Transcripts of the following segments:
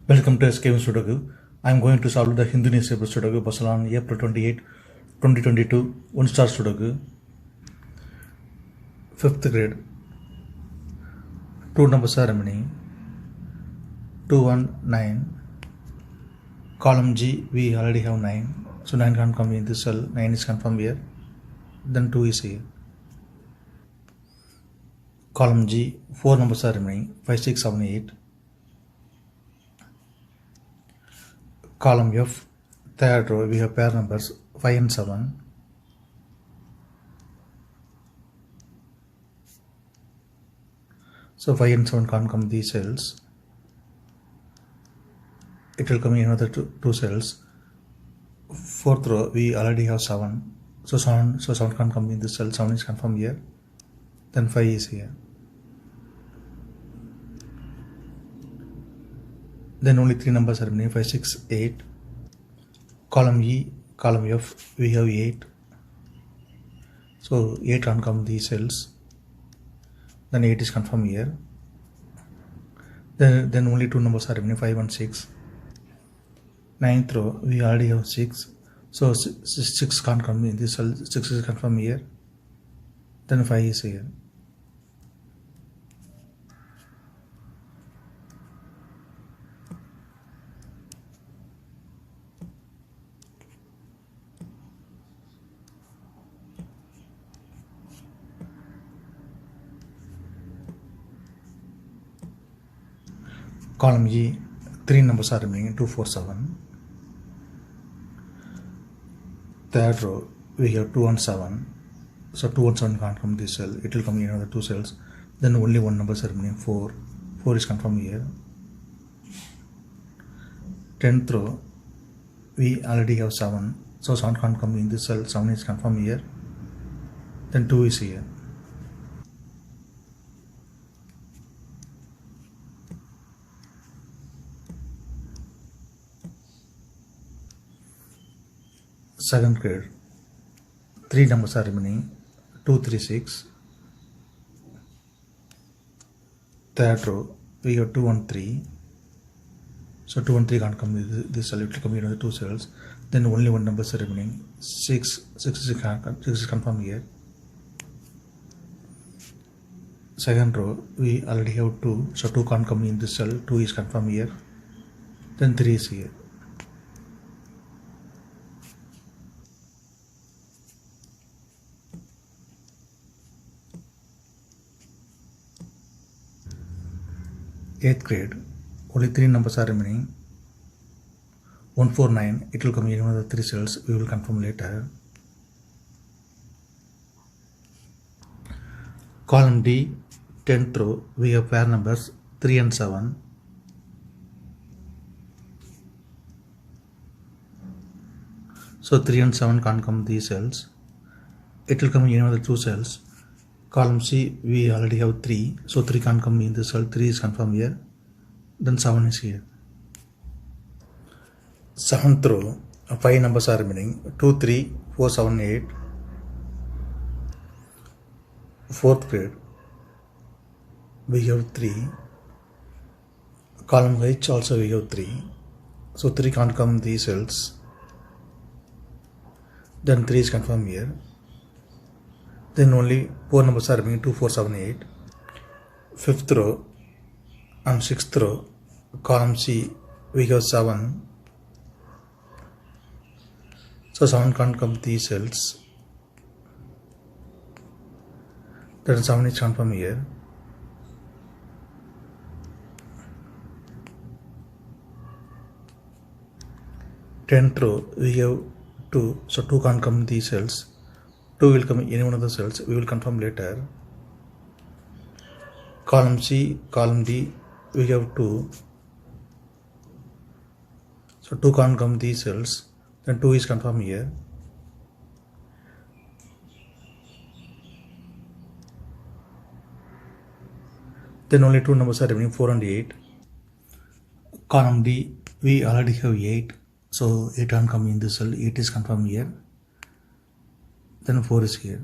Welcome to SkVm Sudoku. I am going to solve the Hindu newspaper Sudoku puzzle on April 28, 2022, 1-star Sudoku, 5th grade. 2 number ceremony, 219. Column G, we already have 9. So 9 can't come in this cell, 9 is confirmed here. Then 2 is here. Column G, 4 number ceremony, 5, 6, 7, 8. Column F, third row, we have pair numbers 5 and 7. So 5 and 7 can't come these cells. It will come in another two cells. Fourth row, we already have 7. So 7 can't come in this cell. 7 is confirmed here. Then 5 is here. Then only 3 numbers are remaining, 5, 6, 8. Column E, column F, we have 8. So 8 can't come these cells. Then 8 is confirmed here. Then only 2 numbers are remaining, 5 and 6. 9th row, we already have 6. So 6 can't come in this cell. 6 is confirmed here. Then 5 is here. Column E, 3 numbers are remaining, 2, 4, 7. Third row, we have 2 and 7. So 2 and 7 can't come this cell. It will come in another 2 cells. Then only 1 number is remaining, 4. 4 is confirmed here. 10th row, we already have 7. So 7 can't come in this cell. 7 is confirmed here. Then 2 is here. Second grade, 3 numbers are remaining, 2, 3, 6. Third row, we have 2 and 3. So 2 and 3 can't come in this cell, it will come in the 2 cells. Then only 1 number is remaining, 6. 6 is confirmed here. Second row, we already have 2. So 2 can't come in this cell, 2 is confirmed here. Then 3 is here. Eighth grade, only 3 numbers are remaining, 149. It will come in another 3 cells. We will confirm later. Column D, 10th row, we have pair numbers 3 and 7. So 3 and 7 can't come these cells. It will come in another 2 cells. Column C, we already have 3. So 3 can't come in this cell. 3 is confirmed here. Then 7 is here. 7th row, 5 numbers are remaining, 2, 3, 4, 7, 8. 4th grade, we have 3. Column H also we have 3. So 3 can't come these cells. Then 3 is confirmed here. Then only 4 numbers are remaining, 2, 4, 7, 8. 5th row and 6th row, column C, we have 7. So 7 can't come these cells. Then 7 is confirmed here. Tenth row, we have 2. So 2 can't come these cells. 2 will come in any one of the cells. We will confirm later. Column C, column D, we have 2. So 2 can't come these cells. Then 2 is confirmed here. Then only 2 numbers are remaining, 4 and 8. Column D, we already have 8. So 8 can't come in this cell. 8 is confirmed here. Then 4 is here.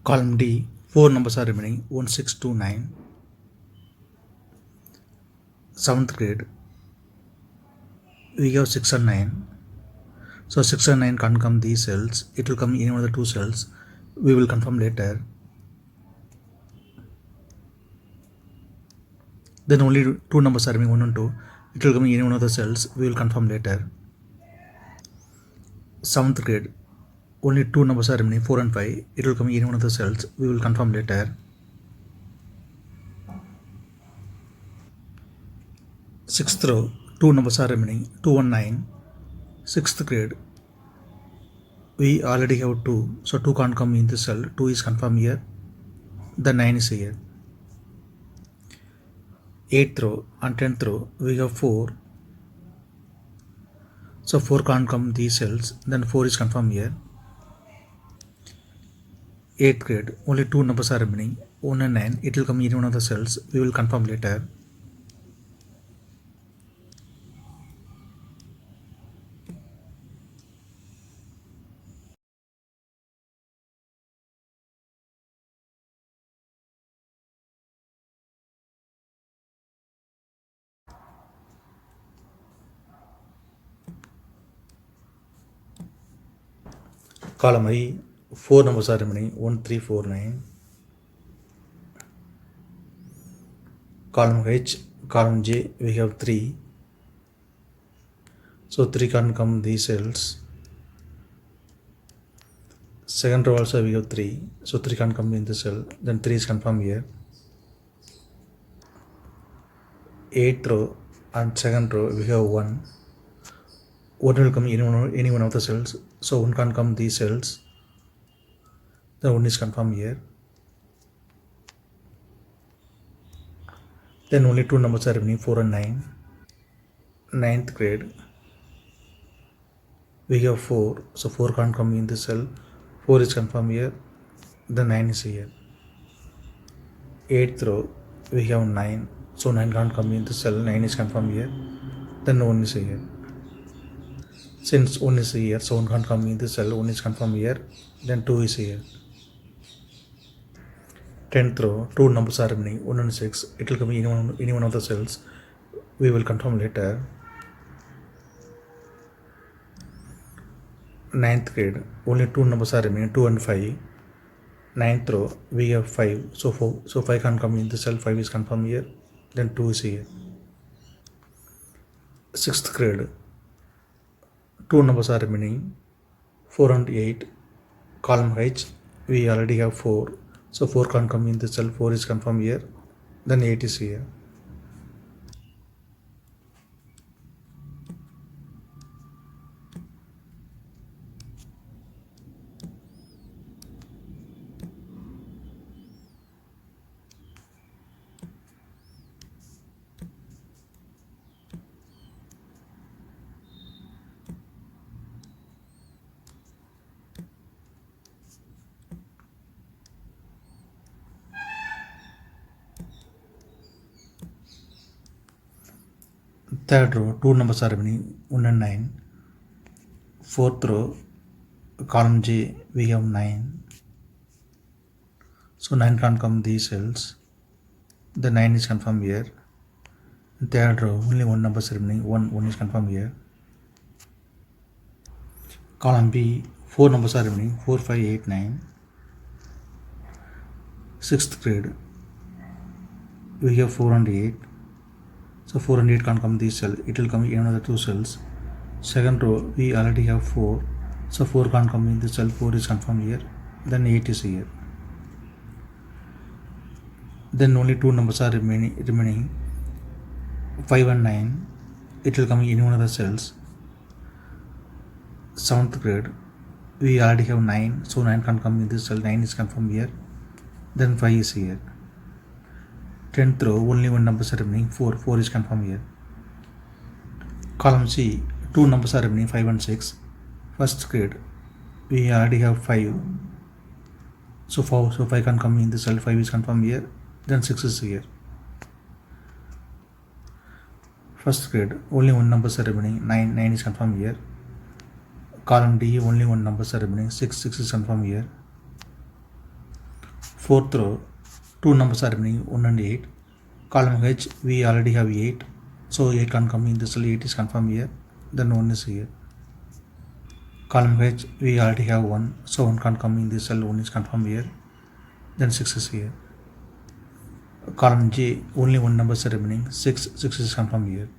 Column D, 4 numbers are remaining, 1, 6, 2, 9. 7th grade, we have 6 and 9. So 6 and 9 can't come these cells. It will come in any one of the two cells. We will confirm later. Then only two numbers are remaining, 1 and 2. It will come in any one of the cells. We will confirm later. 7th grade, only two numbers are remaining, 4 and 5. It will come in any one of the cells. We will confirm later. 6th row, two numbers are remaining, 2 and 9. 6th grade, we already have 2. So 2 can't come in this cell. 2 is confirmed here. The 9 is here. 8th row and 10th row, we have 4. So 4 can't come these cells. Then 4 is confirmed here. 8th grade, only two numbers are remaining, 1 and 9. It will come in one of the cells. We will confirm later. Column I, 4 numbers are remaining, 1, 3, 4, 9. Column H, column J, we have 3. So 3 can't come these cells. Second row also we have 3. So 3 can't come in the cell. Then 3 is confirmed here. 8th row and second row we have 1. 1 will come in any one of the cells. So 1 can't come these cells. The 1 is confirmed here. Then only two numbers are remaining, 4 and 9. 9th grade, we have 4. So 4 can't come in this cell. 4 is confirmed here. The 9 is here. 8th row, we have 9. So 9 can't come in this cell. 9 is confirmed here. Then 1 is here. Since 1 is here, so 1 can't come in this cell. 1 is confirmed here. Then 2 is here. 10th row, two numbers are remaining, 1 and 6. It will come in any one of the cells. We will confirm later. 9th grade, only two numbers are remaining, 2 and 5. 9th row, we have 5. So 5 can't come in the cell. 5 is confirmed here. Then 2 is here. 6th grade, two numbers are remaining, 4 and 8. Column H, we already have 4. So 4 can't come in the cell. 4 is confirmed here. Then 8 is here. Third row, two numbers are remaining, 1 and 9. 4th row, column J, we have 9. So 9 can't come these cells. The 9 is confirmed here. Third row, only one number is remaining, 1 is confirmed here. Column B, 4 numbers are remaining, 4, 5, 8, 9. 6th grade, we have 4 and 8. So 4 and 8 can't come these cells. It will come in another two cells. Second row, we already have 4. So 4 can't come in this cell. 4 is confirmed here. Then 8 is here. Then only two numbers are remaining, 5 and 9. It will come in any one of the cells. 7th grade, we already have 9. So 9 can't come in this cell. 9 is confirmed here. Then 5 is here. 10th row, only one number is remaining, 4. 4 is confirmed here. Column C, two numbers are remaining, 5 and 6. First grade, we already have 5. So 5 can come in the cell. 5 is confirmed here. Then 6 is here. First grade, only one number is remaining, 9. 9 is confirmed here. Column D, only one number is remaining, 6. 6 is confirmed here. fourth row, two numbers are remaining, 1 and 8. Column H, we already have 8. So 8 can't come in this cell, 8 is confirmed here. Then 1 is here. Column H, we already have 1. So 1 can't come in this cell, 1 is confirmed here. Then 6 is here. Column J, only one number is remaining, 6 is confirmed here.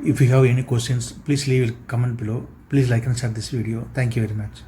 If you have any questions, please leave a comment below. Please like and share this video. Thank you very much.